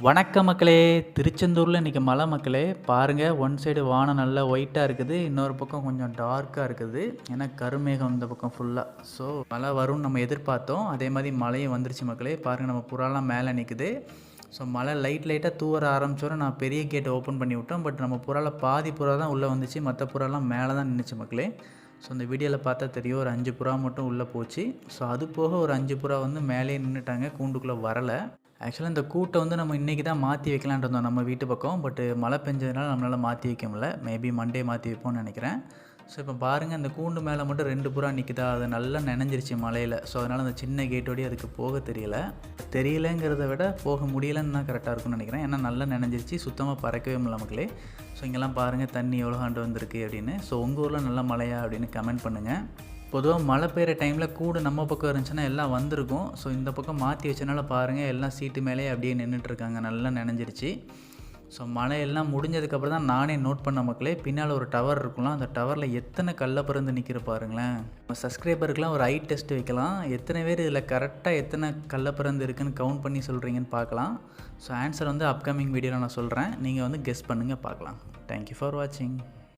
வணக்கம் மக்களே! திருச்செந்தூர்ல இன்னைக்கு மழை மக்களே! பாருங்க ஒன் சைடு வானம் நல்லா ஒயிட்டா இருக்குது. இன்னொரு பக்கம் கொஞ்சம் டார்க்கா இருக்குது. ஏன்னா கருமேகம் இந்த பக்கம் ஃபுல்லா. ஸோ மழை வரும்னு நம்ம எதிர்பார்த்தோம். அதே மாரி மழையும் வந்துருச்சு மக்களே! பாருங்க நம்ம புறாலாம் மேலே நிக்குது. ஸோ மழை லைட்டா தூவற ஆரம்பிச்சோனே நான் பெரிய கேட் ஓப்பன் பண்ணி விட்டோம். பட் நம்ம புறால பாதி புறா தான் உள்ளே வந்துச்சு. மற்ற புறாலாம் மேலே தான் நின்னுச்சு மக்களே! ஸோ இந்த வீடியோவில் பார்த்தா தெரியும் ஒரு 5 புறா மட்டும் உள்ளே போச்சு. ஸோ அது போக ஒரு 5 புறா வந்து மேலேயே நின்னுட்டாங்க. கூண்டுக்குள்ளே வரல. ஆக்சுவலாக இந்த கூட்டை வந்து நம்ம இன்றைக்கி தான் மாற்றி வைக்கலான்ட்டு இருந்தோம் நம்ம வீட்டு பக்கம். பட் மழை பெஞ்சதுனால நம்மளால் மாற்றி வைக்க முடியல. மேபி மண்டே மாற்றி வைப்போம்னு நினைக்கிறேன். ஸோ இப்போ பாருங்கள் இந்த கூண்டு மேலே மட்டும் 2 புறா நிற்குதா, அது நல்லா நனைஞ்சிருச்சு மழையில். ஸோ அதனால் அந்த சின்ன கேட்டோடய அதுக்கு போக தெரியலைங்கிறத விட போக முடியலன்னு தான் கரெக்டாக இருக்கும்னு நினைக்கிறேன். ஏன்னா நல்லா நனைஞ்சிருச்சு, சுத்தமாக பறக்கவே முடியல மக்களே. ஸோ இங்கெல்லாம் பாருங்கள் தண்ணி எவ்வளோ ஆண்டு வந்திருக்கு அப்படின்னு. ஸோ உங்கள் ஊரில் நல்லா மழையா அப்படின்னு கமெண்ட் பண்ணுங்கள். பொதுவாக மழை பெய்கிற டைமில் கூடு நம்ம பக்கம் இருந்துச்சுன்னா எல்லாம் வந்திருக்கும். ஸோ இந்த பக்கம் மாற்றி வச்சனால பாருங்கள் எல்லாம் சீட்டு மேலேயே அப்படியே நின்றுட்டுருக்காங்க, நல்லா நனைஞ்சிருச்சு. ஸோ மழையெல்லாம் முடிஞ்சதுக்கப்புறம் தான் நானே நோட் பண்ண மக்களே, பின்னால் ஒரு டவர் இருக்கலாம். அந்த டவரில் எத்தனை கல்லை பறந்து நிற்கிற பாருங்களேன். நம்ம சப்ஸ்கிரைபருக்குலாம் ஒரு ஐ டெஸ்ட் வைக்கலாம். எத்தனை பேர் இதில் கரெக்டாக எத்தனை கல்லை பறந்து இருக்குன்னு கவுண்ட் பண்ணி சொல்கிறீங்கன்னு பார்க்கலாம். ஸோ ஆன்சர் வந்து அப்கமிங் வீடியோவில் நான் சொல்கிறேன். நீங்கள் வந்து கெஸ் பண்ணுங்கள் பார்க்கலாம். தேங்க்யூ ஃபார் வாட்சிங்.